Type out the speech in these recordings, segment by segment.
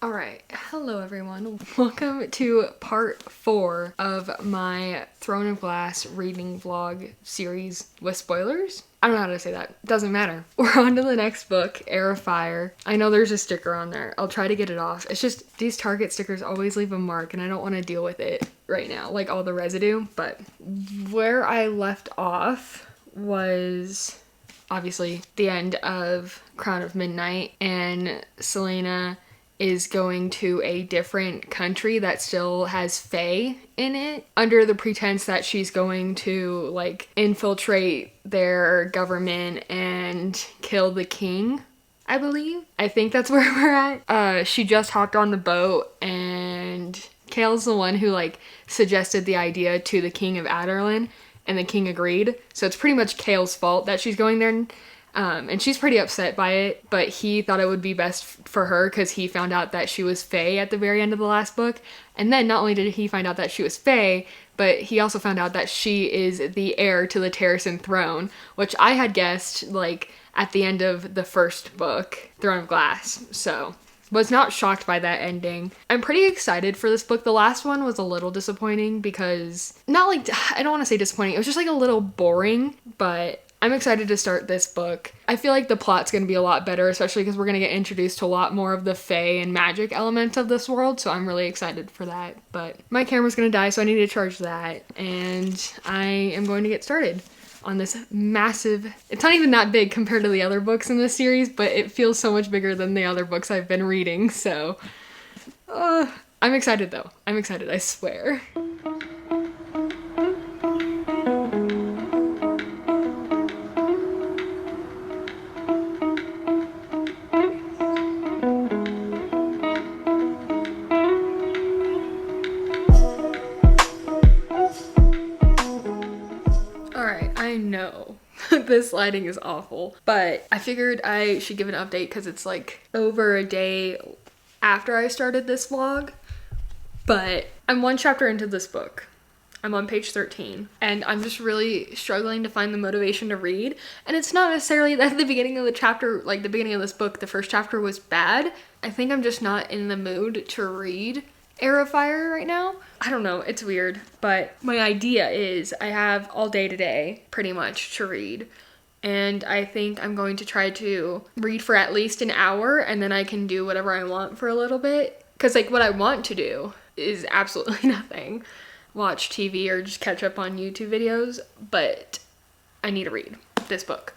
Alright, hello everyone. Welcome to part 4 of my Throne of Glass reading vlog series with spoilers. I don't know how to say that. Doesn't matter. We're on to the next book, Heir of Fire. I know there's a sticker on there. I'll try to get it off. It's just these Target stickers always leave a mark and I don't want to deal with it right now, like all the residue. But where I left off was obviously the end of Crown of Midnight, and Selena is going to a different country that still has Fae in it under the pretense that she's going to like infiltrate their government and kill the king, I believe. I think that's where we're at. She just hopped on the boat and Kale's the one who like suggested the idea to the king of Adarlan and the king agreed. So it's pretty much Kale's fault that she's going there. And she's pretty upset by it, but he thought it would be best for her because he found out that she was Fae at the very end of the last book. And then not only did he find out that she was Fae, but he also found out that she is the heir to the Terrasen throne, which I had guessed like at the end of the first book, Throne of Glass. So was not shocked by that ending. I'm pretty excited for this book. The last one was a little disappointing because, not like, I don't want to say disappointing, it was just like a little boring, but I'm excited to start this book. I feel like the plot's going to be a lot better, especially because we're going to get introduced to a lot more of the Fae and magic elements of this world, so I'm really excited for that. But my camera's going to die, so I need to charge that, and I am going to get started on this massive, it's not even that big compared to the other books in this series, but it feels so much bigger than the other books I've been reading, so I'm excited though. I'm excited, I swear. I know this lighting is awful, but I figured I should give an update because it's like over a day after I started this vlog, but I'm one chapter into this book. I'm on page 13 and I'm just really struggling to find the motivation to read. And it's not necessarily that the beginning of the chapter, like the beginning of this book, the first chapter was bad. I think I'm just not in the mood to read Heir of Fire right now. I don't know, it's weird, but my idea is I have all day today pretty much to read, and I think I'm going to try to read for at least an hour and then I can do whatever I want for a little bit, because like what I want to do is absolutely nothing. Watch TV or just catch up on YouTube videos, but I need to read this book,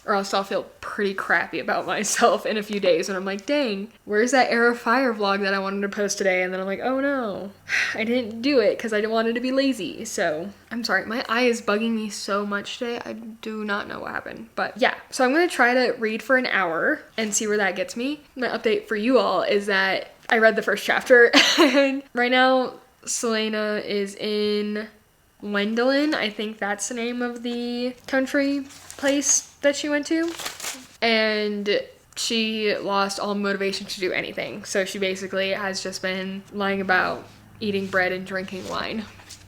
or else I'll feel pretty crappy about myself in a few days when I'm like, dang, where's that Heir of Fire vlog that I wanted to post today? And then I'm like, oh no, I didn't do it because I wanted to be lazy. So I'm sorry, my eye is bugging me so much today. I do not know what happened, but yeah. So I'm gonna try to read for an hour and see where that gets me. My update for you all is that I read the first chapter and right now Selena is in Wendelin. I think that's the name of the country place that she went to, and she lost all motivation to do anything, so she basically has just been lying about, eating bread and drinking wine.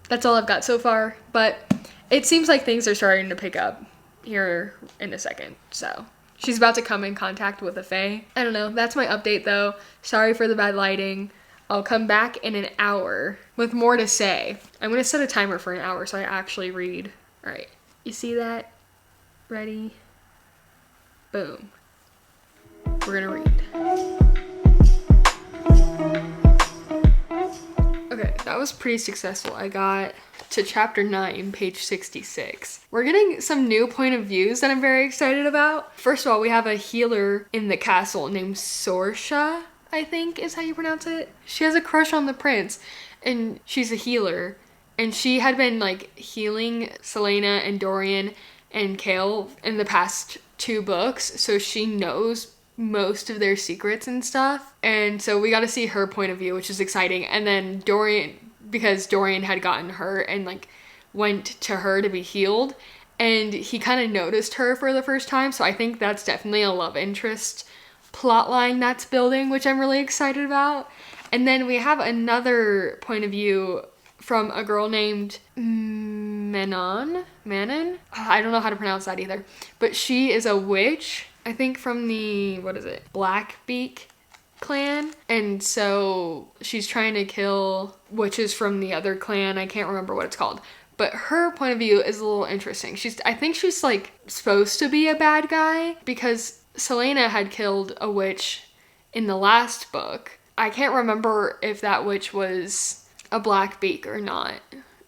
That's all I've got so far, but it seems like things are starting to pick up here in a second. So she's about to come in contact with a Fae. I don't know, that's my update though. Sorry for the bad lighting. I'll come back in an hour with more to say. I'm gonna set a timer for an hour so I actually read. All right, you see that? Ready? Boom. We're gonna read. Okay, that was pretty successful. I got to chapter 9, page 66. We're getting some new point of views that I'm very excited about. First of all, we have a healer in the castle named Sorsha, I think is how you pronounce it. She has a crush on the prince and she's a healer. And she had been like healing Selena and Dorian and Kale in the past 2 books, so she knows most of their secrets and stuff, and so we got to see her point of view, which is exciting. And then Dorian, because Dorian had gotten hurt and like went to her to be healed, and he kind of noticed her for the first time, so I think that's definitely a love interest plotline that's building, which I'm really excited about. And then we have another point of view from a girl named Manon? I don't know how to pronounce that either. But she is a witch, I think from the, what is it? Blackbeak clan, and so she's trying to kill witches from the other clan. I can't remember what it's called. But her point of view is a little interesting. I think she's like supposed to be a bad guy because Selena had killed a witch in the last book. I can't remember if that witch was a black beak or not,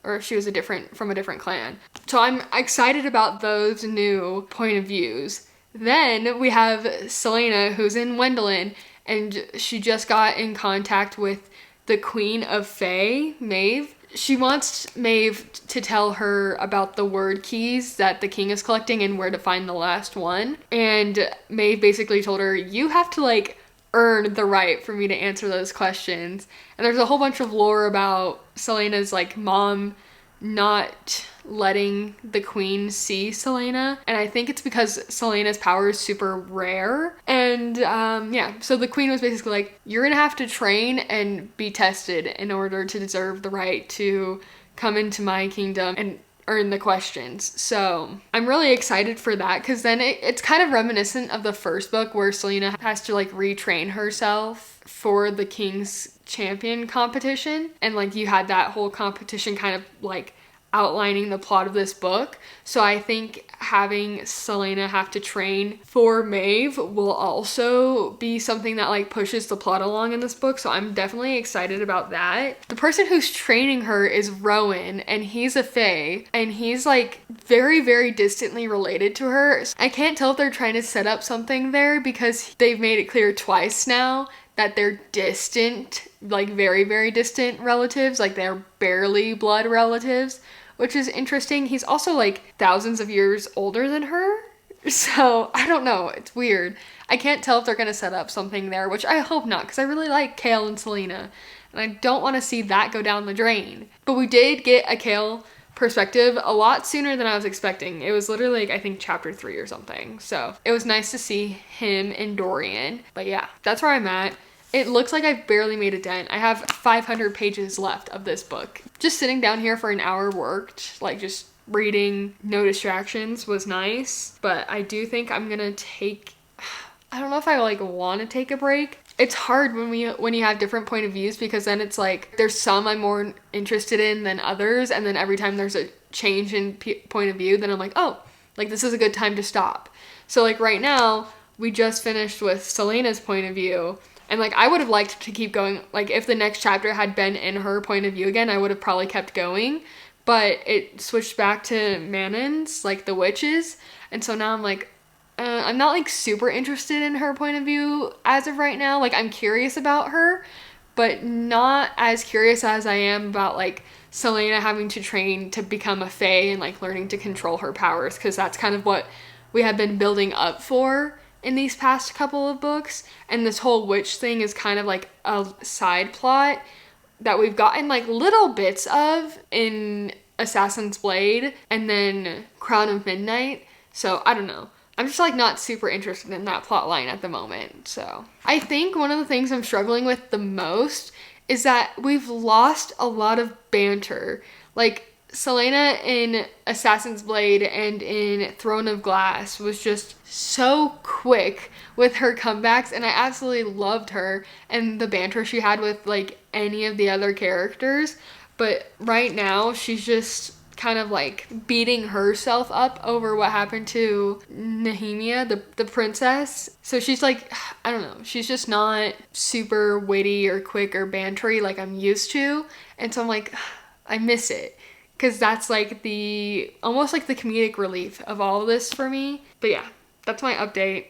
or if she was from a different clan. So I'm excited about those new point of views. Then we have Selena, who's in Wendelin, and she just got in contact with the Queen of Fae, Maeve. She wants Maeve to tell her about the word keys that the king is collecting and where to find the last one. And Maeve basically told her, you have to like earn the right for me to answer those questions. And there's a whole bunch of lore about Selena's like mom not letting the queen see Selena, and I think it's because Selena's power is super rare. And yeah, so the queen was basically like, you're gonna have to train and be tested in order to deserve the right to come into my kingdom and earn the questions. So I'm really excited for that, because then it's kind of reminiscent of the first book where Selena has to like retrain herself for the king's champion competition, and like you had that whole competition kind of like outlining the plot of this book. So I think having Selena have to train for Maeve will also be something that like pushes the plot along in this book. So I'm definitely excited about that. The person who's training her is Rowan, and he's a fae, and he's like very, very distantly related to her. I can't tell if they're trying to set up something there, because they've made it clear twice now that they're distant, like very, very distant relatives, like they're barely blood relatives, which is interesting. He's also like thousands of years older than her. So I don't know, it's weird. I can't tell if they're gonna set up something there, which I hope not, because I really like Kale and Selena, and I don't want to see that go down the drain. But we did get a Kale perspective a lot sooner than I was expecting. It was literally like, I think chapter 3 or something. So it was nice to see him and Dorian. But yeah, that's where I'm at. It looks like I've barely made a dent. I have 500 pages left of this book. Just sitting down here for an hour worked, like just reading, no distractions, was nice. But I do think I'm gonna take, I don't know if I like want to take a break. It's hard when you have different point of views, because then it's like there's some I'm more interested in than others, and then every time there's a change in point of view, then I'm like, oh, like this is a good time to stop. So like right now, we just finished with Selena's point of view. And like, I would have liked to keep going. Like if the next chapter had been in her point of view again, I would have probably kept going. But it switched back to Manon's, like the witches. And so now I'm like, I'm not like super interested in her point of view as of right now. Like I'm curious about her, but not as curious as I am about like Selena having to train to become a fae and like learning to control her powers. Because that's kind of what we have been building up for in these past couple of books, and this whole witch thing is kind of like a side plot that we've gotten like little bits of in Assassin's Blade and then Crown of Midnight. So I don't know, I'm just like not super interested in that plot line at the moment. So I think one of the things I'm struggling with the most is that we've lost a lot of banter. Like Selena in Assassin's Blade and in Throne of Glass was just so quick with her comebacks, and I absolutely loved her and the banter she had with like any of the other characters. But right now she's just kind of like beating herself up over what happened to Nehemia, the princess. So she's like, I don't know, she's just not super witty or quick or bantery like I'm used to. And so I'm like, I miss it. Because that's like almost like the comedic relief of all of this for me. But yeah, that's my update.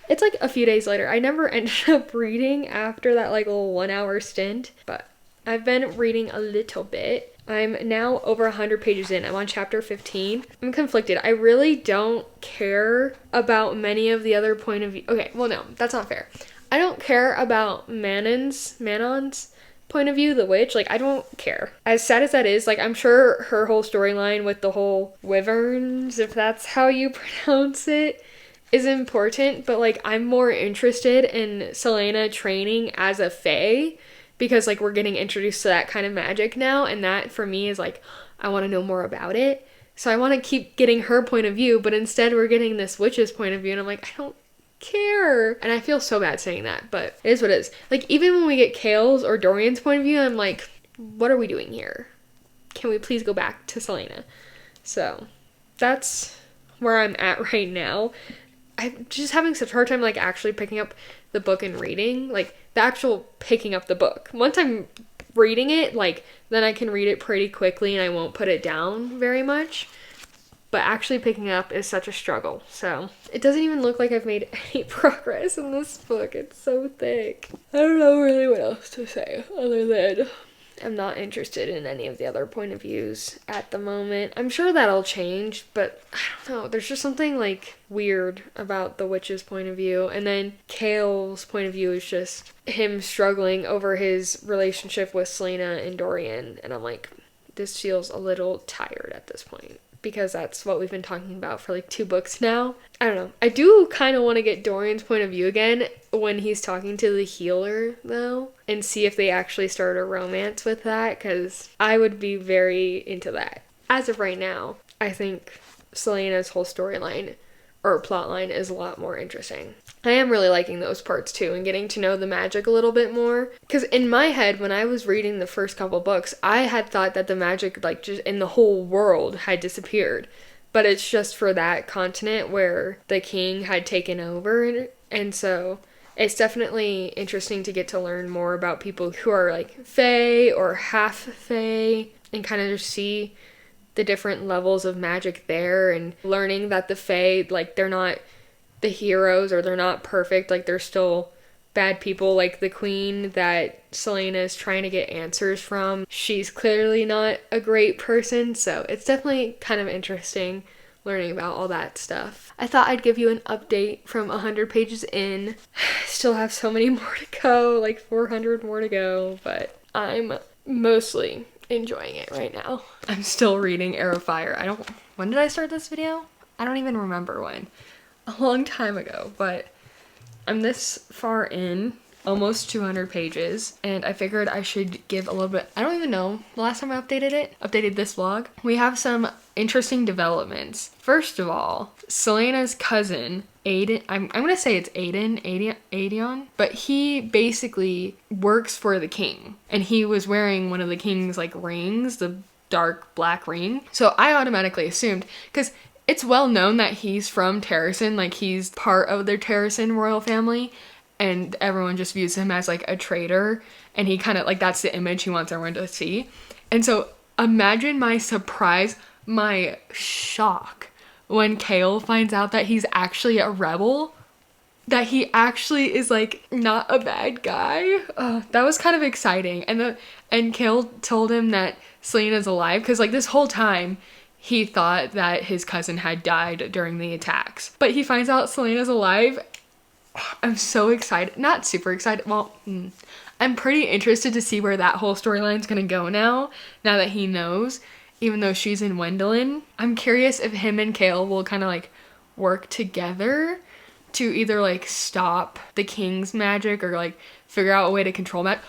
It's like a few days later. I never ended up reading after that like little 1 hour stint. But I've been reading a little bit. I'm now over 100 pages in. I'm on chapter 15. I'm conflicted. I really don't care about many of the other point of view. Okay, well no, that's not fair. I don't care about Manon's point of view, the witch. Like, I don't care. As sad as that is, like, I'm sure her whole storyline with the whole wyverns, if that's how you pronounce it, is important, but like, I'm more interested in Selena training as a fae, because like, we're getting introduced to that kind of magic now, and that for me is like, I want to know more about it. So I want to keep getting her point of view, but instead we're getting this witch's point of view, and I'm like, care. And I feel so bad saying that, but it is what it is. Like, even when we get Kale's or Dorian's point of view, I'm like, what are we doing here? Can we please go back to Selena? So that's where I'm at right now. I'm just having such a hard time, like, actually picking up the book and reading. Like, the actual picking up the book. Once I'm reading it, like, then I can read it pretty quickly and I won't put it down very much. But actually picking up is such a struggle. So it doesn't even look like I've made any progress in this book. It's so thick. I don't know really what else to say other than I'm not interested in any of the other point of views at the moment. I'm sure that'll change, but I don't know. There's just something like weird about the witch's point of view. And then Kale's point of view is just him struggling over his relationship with Selena and Dorian. And I'm like, this feels a little tired at this point, because that's what we've been talking about for like 2 books now. I don't know. I do kind of want to get Dorian's point of view again when he's talking to the healer, though, and see if they actually start a romance with that, because I would be very into that. As of right now, I think Selena's whole storyline or plotline is a lot more interesting. I am really liking those parts too, and getting to know the magic a little bit more. Because in my head, when I was reading the first couple books, I had thought that the magic, like, just in the whole world had disappeared. But it's just for that continent where the king had taken over. And so it's definitely interesting to get to learn more about people who are like fae or half fae, and kind of just see the different levels of magic there, and learning that the fae, like, they're not the heroes, or they're not perfect, like, they're still bad people. Like the queen that Selena is trying to get answers from, she's clearly not a great person. So it's definitely kind of interesting learning about all that stuff. I thought I'd give you an update from 100 pages in. Still have so many more to go, like 400 more to go, but I'm mostly enjoying it right now. I'm still reading Heir of Fire. When did I start this video? I don't even remember when. A long time ago, but I'm this far in, almost 200 pages, and I figured I should give a little bit, I don't even know the last time I updated this vlog. We have some interesting developments. First of all, Selena's cousin, Aiden, I'm gonna say it's Aedion, but he basically works for the king, and he was wearing one of the king's like rings, the dark black ring. So I automatically assumed, because it's well known that he's from Terrasen, like he's part of the Terrasen royal family, and everyone just views him as like a traitor, and he kind of like, that's the image he wants everyone to see. And so imagine my surprise, my shock, when Kale finds out that he's actually a rebel, that he actually is like not a bad guy. That was kind of exciting. And Kale told him that Selena's alive, because like this whole time he thought that his cousin had died during the attacks. But he finds out Selena's alive. I'm so excited. Not super excited. Well, I'm pretty interested to see where that whole storyline's gonna go now that he knows, even though she's in Wendelin. I'm curious if him and Kale will kind of like work together to either like stop the king's magic or like figure out a way to control magic.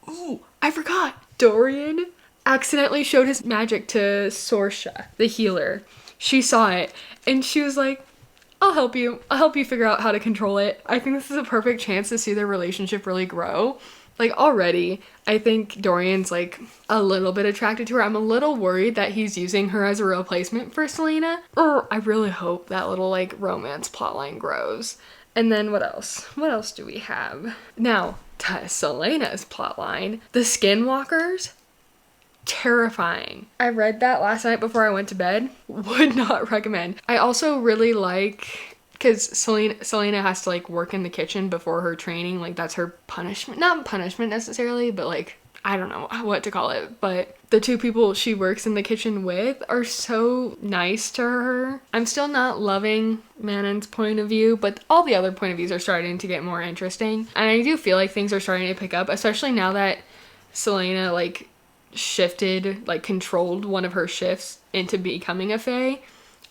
Ooh, I forgot. Dorian accidentally showed his magic to Sorsha, the healer. She saw it and she was like, I'll help you figure out how to control it. I think this is a perfect chance to see their relationship really grow. Like already, I think Dorian's like a little bit attracted to her. I'm a little worried that he's using her as a replacement for Selena. I really hope that little like romance plotline grows. And then what else? What else do we have? Now, to Selena's plotline, the Skinwalkers. Terrifying. I read that last night before I went to bed. Would not recommend. I also really like, because Selena has to like work in the kitchen before her training, like that's her punishment. Not punishment necessarily, but like, I don't know what to call it, but the 2 people she works in the kitchen with are so nice to her. I'm still not loving Manon's point of view, but all the other point of views are starting to get more interesting, and I do feel like things are starting to pick up, especially now that Selena like shifted, like controlled one of her shifts into becoming a fae.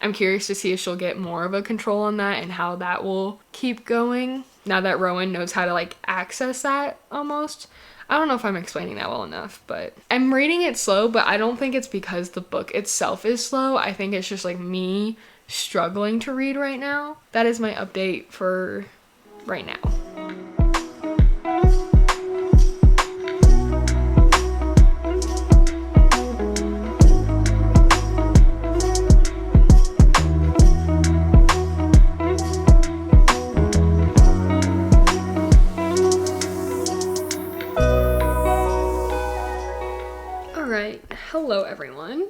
I'm curious to see if she'll get more of a control on that and how that will keep going now that Rowan knows how to like access that almost. I don't know if I'm explaining that well enough, but I'm reading it slow, but I don't think it's because the book itself is slow. I think it's just like me struggling to read right now. That is my update for right now. Hello everyone.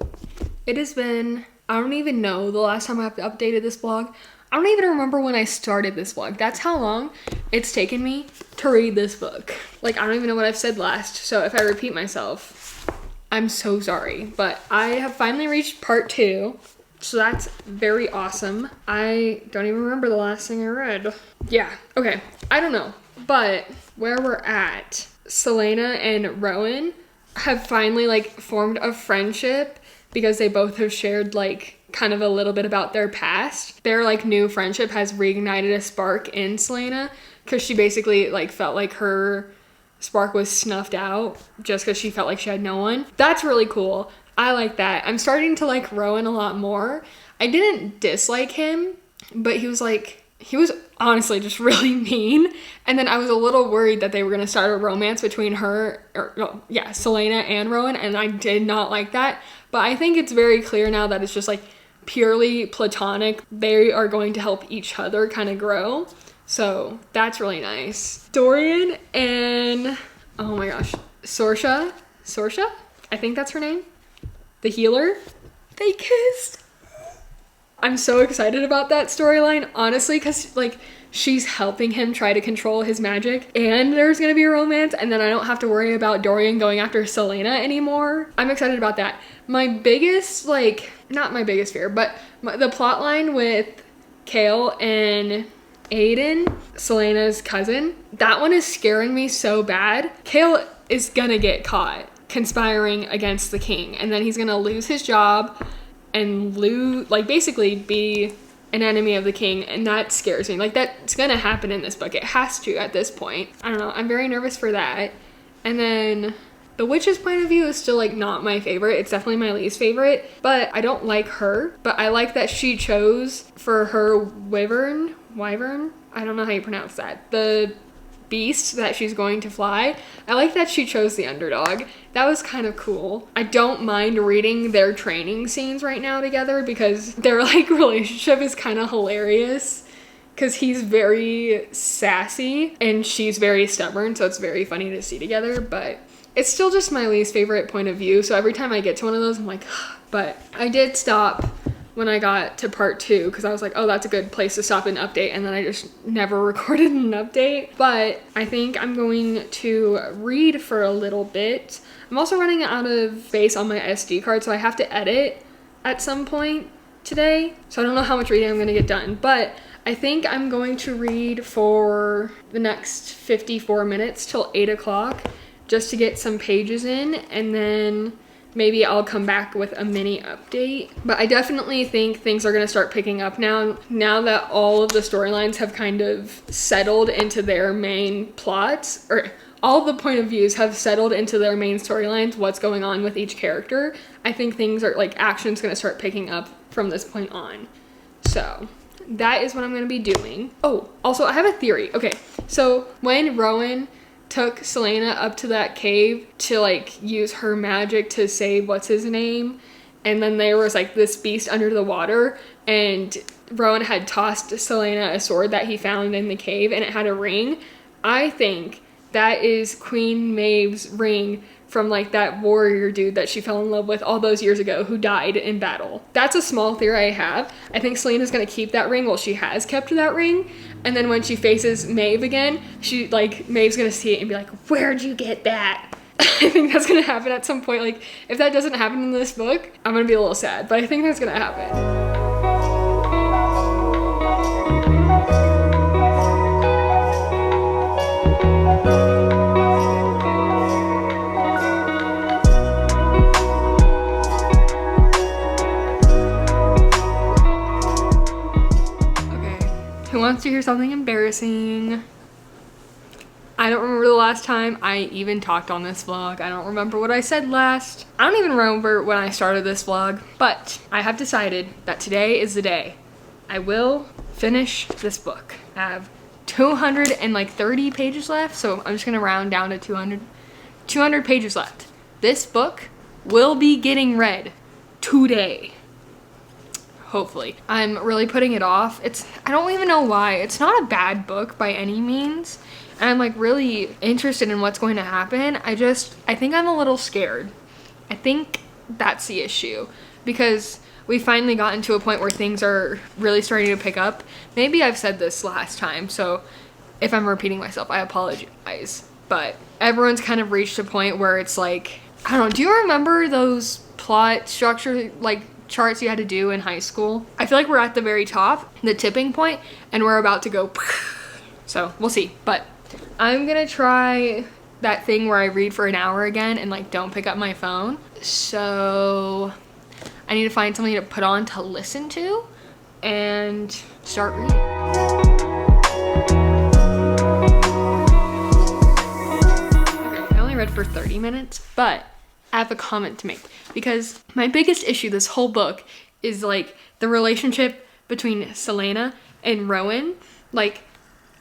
It has been, I don't even know the last time I've updated this vlog. I don't even remember when I started this vlog. That's how long it's taken me to read this book. Like, I don't even know what I've said last, so if I repeat myself, I'm so sorry. But I have finally reached part 2, so that's very awesome. I don't even remember the last thing I read. Yeah, okay, I don't know. But where we're at, Selena and Rowan have finally like formed a friendship because they both have shared like kind of a little bit about their past. Their like new friendship has reignited a spark in Selena because she basically like felt like her spark was snuffed out just because she felt like she had no one. That's really cool. I like that. I'm starting to like Rowan a lot more. I didn't dislike him, but he was honestly just really mean. And then I was a little worried that they were going to start a romance between Selena and Rowan, and I did not like that. But I think it's very clear now that it's just like purely platonic. They are going to help each other kind of grow. So that's really nice. Dorian and, oh my gosh, Sorsha, I think that's her name, the healer, they kissed. I'm so excited about that storyline, honestly, because like she's helping him try to control his magic and there's gonna be a romance, and then I don't have to worry about Dorian going after Selena anymore. I'm excited about that. My biggest, like, not my biggest fear, but the plot line with Kale and Aiden, Selena's cousin, that one is scaring me so bad. Kale is gonna get caught conspiring against the king, and then he's gonna lose his job and basically be an enemy of the king, and that scares me. Like, that's gonna happen in this book. It has to at this point. I don't know, I'm very nervous for that. And then the witch's point of view is still like not my favorite. It's definitely my least favorite, but I don't like her. But I like that she chose for her wyvern, I don't know how you pronounce that, the beast that she's going to fly. I like that she chose the underdog. That was kind of cool. I don't mind reading their training scenes right now together because their like relationship is kind of hilarious because he's very sassy and she's very stubborn, so it's very funny to see together. But it's still just my least favorite point of view, so every time I get to one of those I'm like but I did stop when I got to part 2 because I was like, oh, that's a good place to stop and update, and then I just never recorded an update. But I think I'm going to read for a little bit. I'm also running out of space on my SD card, so I have to edit at some point today, so I don't know how much reading I'm going to get done, but I think I'm going to read for the next 54 minutes till 8 o'clock just to get some pages in, and then maybe I'll come back with a mini update. But I definitely think things are going to start picking up now that all of the storylines have kind of settled into their main plots, or all the point of views have settled into their main storylines, what's going on with each character. I think things are like, action's going to start picking up from this point on. So that is what I'm going to be doing. Oh, also I have a theory. Okay, so when Rowan took Selena up to that cave to like use her magic to save what's his name, and then there was like this beast under the water, and Rowan had tossed Selena a sword that he found in the cave and it had a ring. I think that is Queen Maeve's ring from like that warrior dude that she fell in love with all those years ago who died in battle. That's a small theory I have. I think Selena's gonna keep that ring. Well, she has kept that ring. And then when she faces Maeve again, Maeve's gonna see it and be like, where'd you get that? I think that's gonna happen at some point. Like, if that doesn't happen in this book, I'm gonna be a little sad, but I think that's gonna happen. Who wants to hear something embarrassing? I don't remember the last time I even talked on this vlog. I don't remember what I said last. I don't even remember when I started this vlog, but I have decided that today is the day I will finish this book. I have 230 pages left, so I'm just gonna round down to 200 pages left. This book will be getting read today. Hopefully. I'm really putting it off. I don't even know why. It's not a bad book by any means. And I'm like really interested in what's going to happen. I think I'm a little scared. I think that's the issue, because we finally gotten to a point where things are really starting to pick up. Maybe I've said this last time, so if I'm repeating myself, I apologize. But everyone's kind of reached a point where it's like, I don't know, do you remember those plot structure like charts you had to do in high school? I feel like we're at the very top, the tipping point, and we're about to go. So we'll see. But I'm gonna try that thing where I read for an hour again and like don't pick up my phone. So I need to find something to put on to listen to and start reading. Okay, I only read for 30 minutes, but I have a comment to make, because my biggest issue this whole book is like the relationship between Selena and Rowan. Like,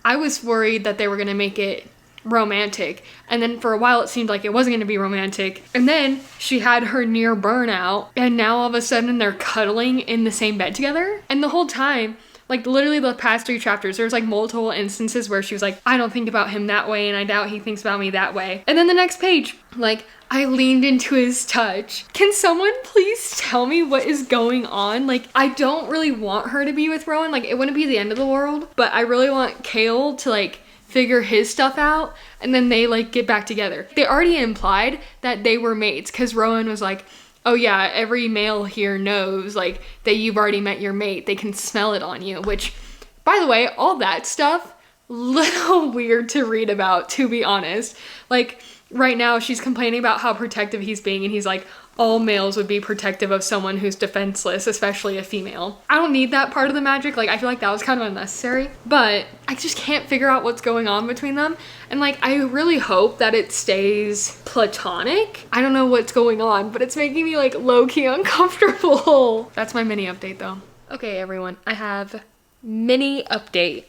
I was worried that they were gonna make it romantic, and then for a while it seemed like it wasn't going to be romantic, and then she had her near burnout, and now all of a sudden they're cuddling in the same bed together. And the whole time, like literally the past 3 chapters, there's like multiple instances where she was like, I don't think about him that way, and I doubt he thinks about me that way. And then the next page, like, I leaned into his touch. Can someone please tell me what is going on? Like, I don't really want her to be with Rowan. Like, it wouldn't be the end of the world, but I really want Cale to like figure his stuff out, and then they like get back together. They already implied that they were mates, because Rowan was like, oh yeah, every male here knows like that you've already met your mate. They can smell it on you, which, by the way, all that stuff, little weird to read about, to be honest. Like, right now she's complaining about how protective he's being, and he's like, all males would be protective of someone who's defenseless, especially a female. I don't need that part of the magic. Like, I feel like that was kind of unnecessary, but I just can't figure out what's going on between them. And like, I really hope that it stays platonic. I don't know what's going on, but it's making me like low-key uncomfortable. That's my mini update though. Okay, everyone, I have mini update.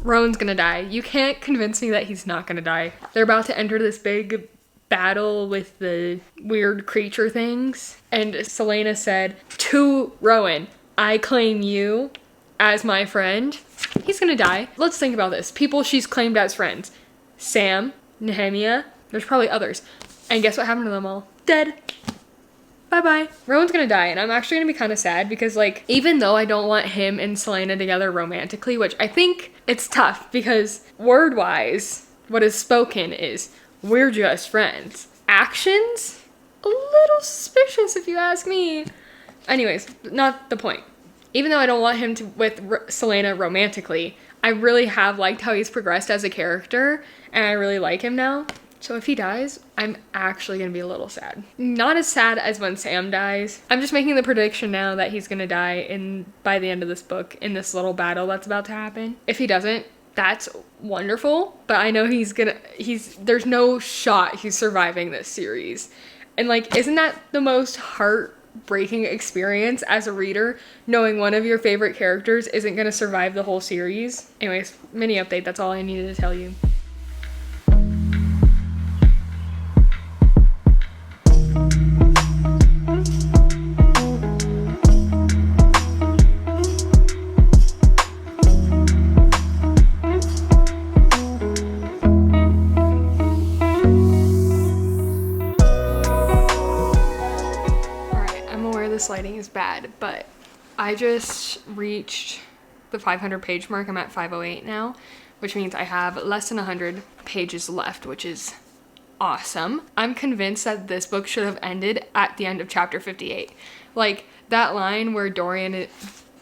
Rowan's gonna die. You can't convince me that he's not gonna die. They're about to enter this big battle with the weird creature things, and Selena said to Rowan, I claim you as my friend. He's gonna die. Let's think about this. People she's claimed as friends: Sam, Nehemia, there's probably others, and guess what happened to them all? Dead. Bye-bye. Rowan's gonna die, and I'm actually gonna be kind of sad, because like, even though I don't want him and Selena together romantically, which I think it's tough, because word-wise, what is spoken is, we're just friends. Actions? A little suspicious if you ask me. Anyways, not the point. Even though I don't want him to with Selena romantically, I really have liked how he's progressed as a character, and I really like him now. So if he dies, I'm actually gonna be a little sad. Not as sad as when Sam dies. I'm just making the prediction now that he's gonna die by the end of this book, in this little battle that's about to happen. If he doesn't, that's wonderful, but I know there's no shot he's surviving this series. And like, isn't that the most heartbreaking experience as a reader, knowing one of your favorite characters isn't gonna survive the whole series? Anyways, mini update, that's all I needed to tell you. This lighting is bad, but I just reached the 500 page mark. I'm at 508 now, which means I have less than 100 pages left, which is awesome. I'm convinced that this book should have ended at the end of chapter 58. Like, that line where Dorian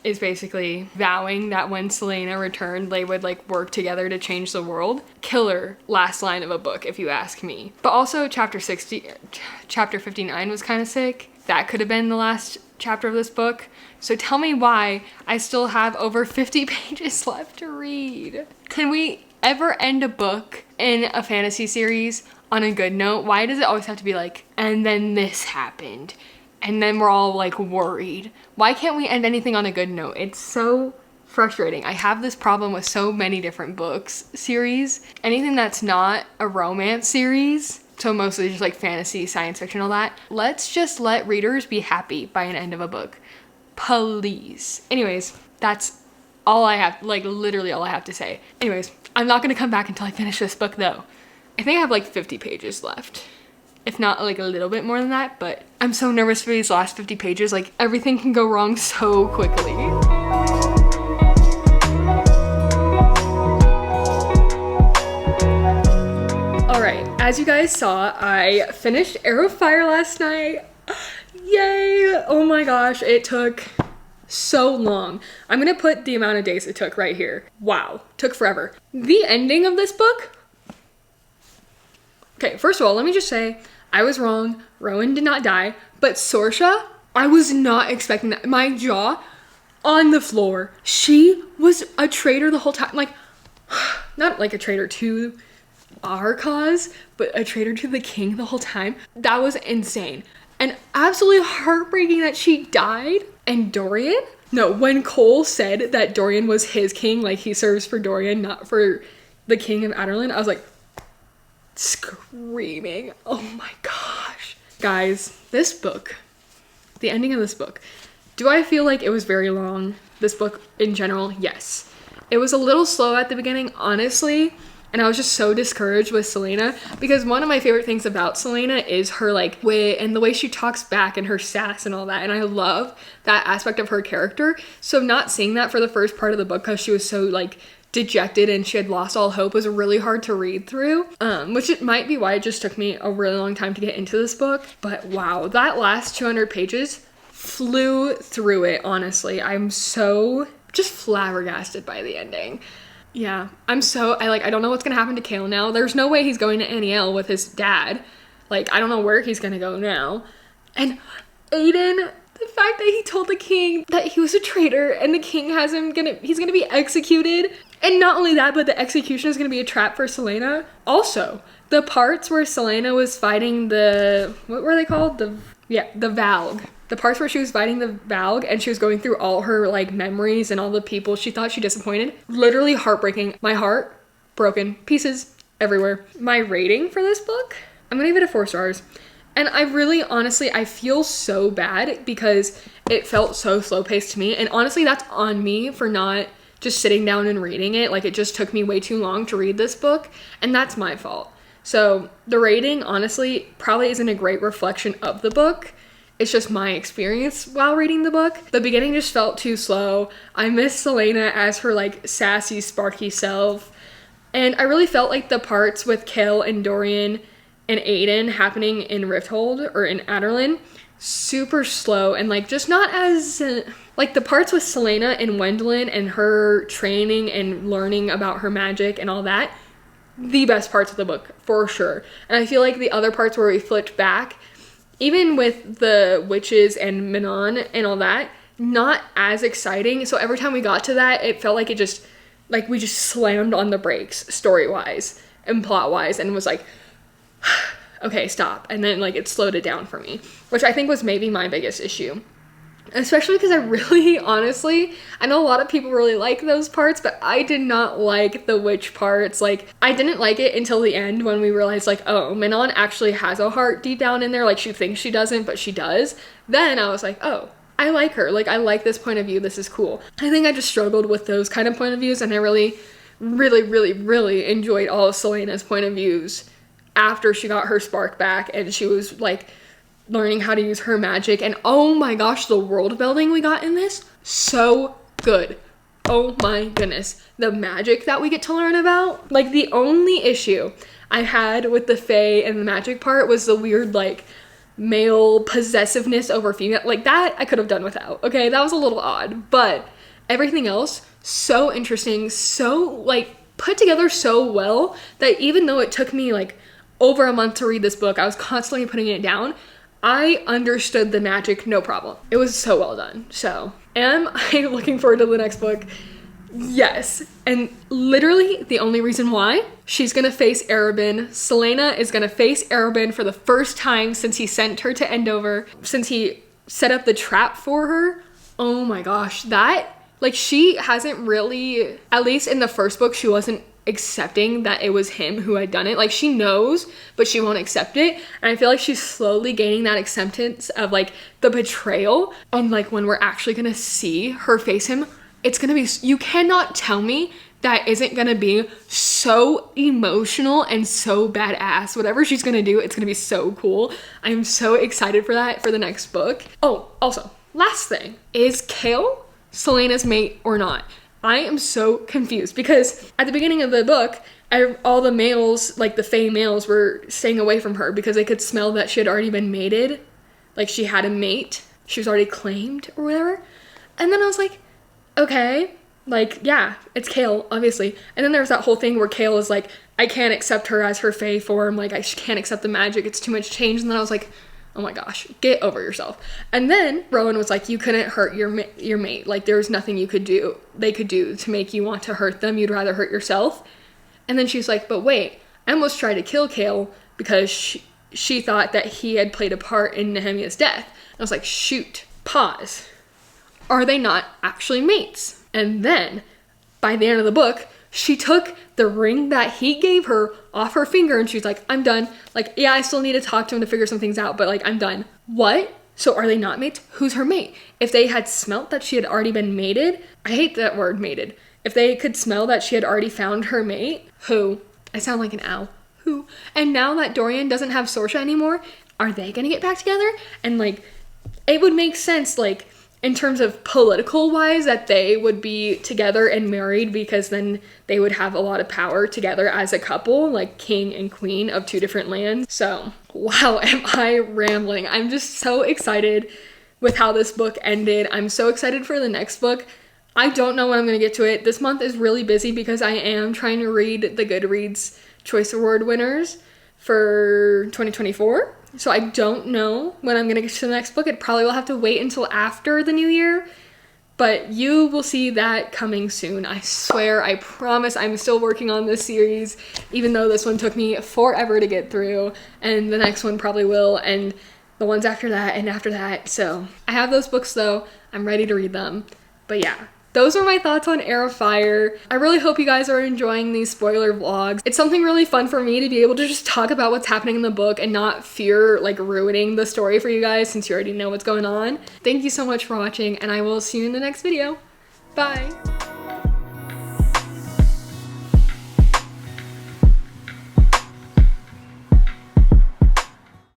is basically vowing that when Selena returned, they would like work together to change the world. Killer last line of a book, if you ask me. But also chapter 59 was kind of sick. That could have been the last chapter of this book. So tell me why I still have over 50 pages left to read. Can we ever end a book in a fantasy series on a good note? Why does it always have to be like, and then this happened, and then we're all like worried. Why can't we end anything on a good note? It's so frustrating. I have this problem with so many different books series. Anything that's not a romance series, so mostly just like fantasy, science fiction, all that. Let's just let readers be happy by an end of a book. Please. Anyways, that's all I have, like literally all I have to say. Anyways, I'm not gonna come back until I finish this book though. I think I have like 50 pages left. If not like a little bit more than that, but I'm so nervous for these last 50 pages. Like everything can go wrong so quickly. Alright, as you guys saw, I finished Heir of Fire last night. Yay! Oh my gosh, it took so long. I'm gonna put the amount of days it took right here. Wow, took forever. The ending of this book. Okay, first of all, let me just say, I was wrong. Rowan did not die, but Sorsha, I was not expecting that. My jaw on the floor. She was a traitor the whole time. Like, not like a traitor to our cause, but a traitor to the king the whole time. That was insane. And absolutely heartbreaking that she died. And Dorian? No, when Cole said that Dorian was his king, like he serves for Dorian, not for the king of Adarlan, I was like screaming. Oh my gosh. Guys, this book, the ending of this book, do I feel like it was very long? This book in general, yes. It was a little slow at the beginning, honestly. And I was just so discouraged with Selena because one of my favorite things about Selena is her like wit and the way she talks back and her sass and all that. And I love that aspect of her character. So not seeing that for the first part of the book because she was so like dejected and she had lost all hope was really hard to read through. Which it might be why it just took me a really long time to get into this book. But wow, that last 200 pages flew through it, honestly. I'm so just flabbergasted by the ending. Yeah, I don't know what's gonna happen to Kale now. There's no way he's going to Aniel with his dad. Like, I don't know where he's gonna go now. And Aiden, the fact that he told the king that he was a traitor and the king he's gonna be executed. And not only that, but the execution is gonna be a trap for Selena. Also, the parts where Selena was fighting what were they called? The Valg. The parts where she was fighting the Valg and she was going through all her like memories and all the people she thought she disappointed. Literally heartbreaking. My heart broken. Pieces everywhere. My rating for this book, I'm gonna give it a 4 stars. And I really, honestly, I feel so bad because it felt so slow paced to me. And honestly, that's on me for not just sitting down and reading it. Like it just took me way too long to read this book and that's my fault. So the rating, honestly, probably isn't a great reflection of the book. It's just my experience while reading the book. The beginning just felt too slow. I miss Selena as her like sassy, sparky self. And I really felt like the parts with Kel and Dorian and Aiden happening in Rifthold or in Adarlan, super slow and like just not as like the parts with Selena and Wendelin and her training and learning about her magic and all that, the best parts of the book for sure. And I feel like the other parts where we flipped back, even with the witches and Manon and all that, not as exciting. So every time we got to that, it felt like we just slammed on the brakes story-wise and plot-wise and was like, okay, stop. And then like it slowed it down for me, which I think was maybe my biggest issue. Especially because I really, honestly, I know a lot of people really like those parts, but I did not like the witch parts. Like, I didn't like it until the end when we realized, like, oh, Manon actually has a heart deep down in there. Like, she thinks she doesn't, but she does. Then I was like, oh, I like her. Like, I like this point of view. This is cool. I think I just struggled with those kind of point of views, and I really, really, really, really enjoyed all of Selena's point of views after she got her spark back, and she was, like, learning how to use her magic. And oh my gosh, the world building we got in this, so good. Oh my goodness, the magic that we get to learn about. Like, the only issue I had with the Fae and the magic part was the weird like male possessiveness over female. Like, that I could have done without. Okay, that was a little odd, but everything else so interesting, so like put together so well that even though it took me like over a month to read this book, I was constantly putting it down, I understood the magic, no problem. It was so well done. So, am I looking forward to the next book? Yes. And literally the only reason why, she's gonna face Arabin. Selena is gonna face Arabin for the first time since he sent her to Endover, since he set up the trap for her. Oh my gosh, that, like, she hasn't really, at least in the first book, she wasn't accepting that it was him who had done it. Like, she knows, but she won't accept it. And I feel like she's slowly gaining that acceptance of like the betrayal. And like when we're actually gonna see her face him, it's gonna be, you cannot tell me that isn't gonna be so emotional and so badass. Whatever she's gonna do, it's gonna be so cool. I'm so excited for that for the next book. Oh, also, last thing, is Kale Selena's mate or not? I am so confused because at the beginning of the book, all the males, like the Fae males, were staying away from her because they could smell that she had already been mated. Like she had a mate. She was already claimed or whatever. And then I was like, okay, like, yeah, it's Kale, obviously. And then there's that whole thing where Kale is like, I can't accept her as her Fae form. Like, I can't accept the magic. It's too much change. And then I was like, oh my gosh, get over yourself. And then Rowan was like, you couldn't hurt your mate. Like, there was nothing they could do to make you want to hurt them. You'd rather hurt yourself. And then she's like, but wait, I almost tried to kill Kale because she thought that he had played a part in Nehemiah's death. And I was like, shoot, pause. Are they not actually mates? And then by the end of the book, she took the ring that he gave her off her finger and she's like, I'm done. Like, yeah, I still need to talk to him to figure some things out, but like, I'm done. What? So are they not mates? Who's her mate? If they had smelt that she had already been mated, I hate that word, mated. If they could smell that she had already found her mate, who? I sound like an owl. Who? And now that Dorian doesn't have Sorsha anymore, are they gonna get back together? And like, it would make sense, like, in terms of political wise, that they would be together and married because then they would have a lot of power together as a couple, like king and queen of two different lands. So, wow, am I rambling. I'm just so excited with how this book ended. I'm so excited for the next book. I don't know when I'm gonna get to it. This month is really busy because I am trying to read the Goodreads Choice Award winners for 2024. So I don't know when I'm gonna get to the next book. It probably will have to wait until after the new year, but you will see that coming soon. I swear, I promise. I'm still working on this series, even though this one took me forever to get through, and the next one probably will, and the ones after that and after that. So I have those books though. I'm ready to read them. But yeah, those are my thoughts on Heir of Fire. I really hope you guys are enjoying these spoiler vlogs. It's something really fun for me to be able to just talk about what's happening in the book and not fear like ruining the story for you guys since you already know what's going on. Thank you so much for watching and I will see you in the next video. Bye.